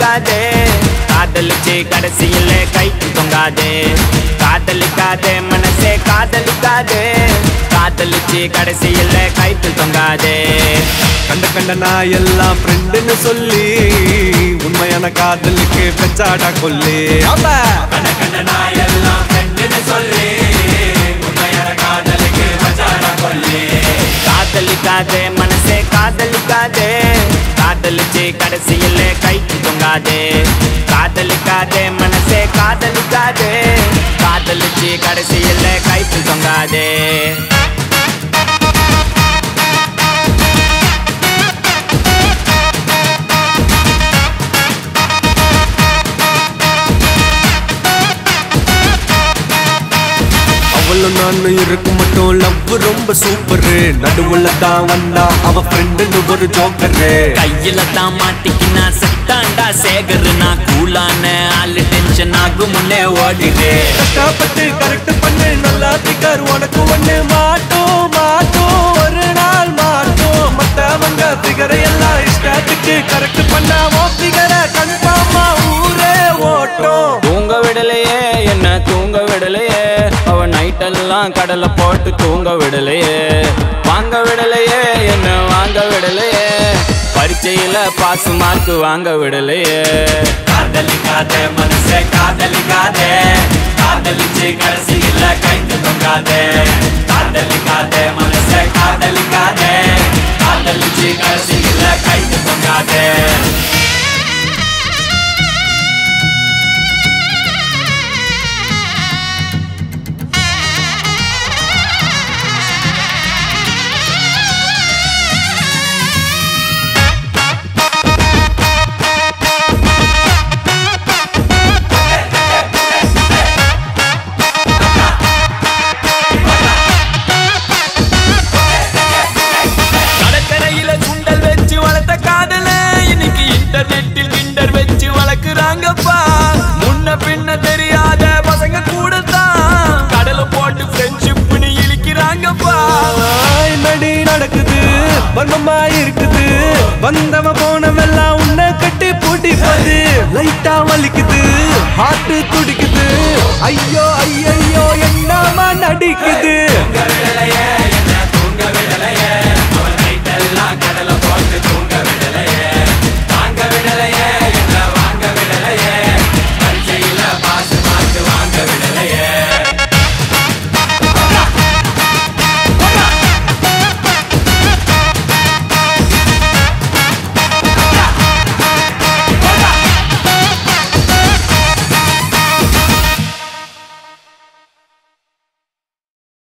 காதலிக்காதே காதலிச்சு கடைசியில கைக்கு தொங்காதே காதலிக்காதே மனசே காதலிக்காதே காதலிச்சு கடைசியில கைக்கு தொங்காதே கண்ட கண்ட நான் எல்லாம் ஃப்ரெண்டுன்னு சொல்லி உண்மையான காதலுக்கு பெச்சாடா கொல்லி கண்ட கண்ட நான் எல்லாம் ஃப்ரெண்டுன்னு சொல்லி உண்மையான காதலுக்கு பெச்சாடா கொல்லி காதலிக்காதே மனசே காதலிக்காதே காதலிச்சு கடைசியில கைக்கு தொங்காதே காதலிக்காதே மனசே காதலிக்காதே காதலிச்சு கடைசியில கைக்கு தொங்காதே நானும் இருக்கும் மட்டும் லவ் ரொம்ப சூப்பரு நடுவுல தான் வந்தா அவ ஃப்ரெண்டுன்னு ஒரு ஜோக்கரு கையில தான் மாட்டிக்கினா செத்தாண்டா சேகரு நான் கூலான ஆளு டென்ஷன் ஆகும் முன்னே ஓடிடு கஷ்டப்பட்டு கரெக்ட் பண்ணு நல்லா திக்கார் உனக்கு ஒண்ணு மாட்டோம் மாட்டோம் ஒரு நாள் மாட்டோம் மத்தவங்க பிகரை எல்லாம் இஷ்டத்துக்கு கரெக்ட் பண்ணாமோ பிகரை கன்ஃபார்மா ஊரே ஓட்டும் தூங்க விடலையே என்ன தூங்க விடலையே அவ நைட்டெல்லாம் கடலை போட்டு தூங்க விடலையே வாங்க விடலையே என்ன வாங்க விடலையே பரீட்சையில பாஸ் மார்க் வாங்க விடலையே காதலிக்காதே மனசே காதலிக்காதே காதலிச்சு கடைசியில கைக்கு தொங்காதே காதலிக்காதே மனசே காதலிக்காதே காதலிச்சு கடைசியில கைக்கு தொங்காதே இன்டர்நெட்டில் கிண்டர் வச்சு வளர்க்குறாங்கப்பா முன்ன பின்ன தெரியாத பசங்க கூட தான் கடலை போட்டு ஃப்ரெண்ட்ஷிப்னு இழிக்கிறாங்கப்பா என்னடி நடக்குது வர்மமா இருக்குது வந்தவ போனவெல்லாம் உன்னை கட்டி பூட்டிப்பது லைட்டா வலிக்குது ஹார்ட் துடிக்குது ஐயோ ஐயோ என்னமா நடிக்குது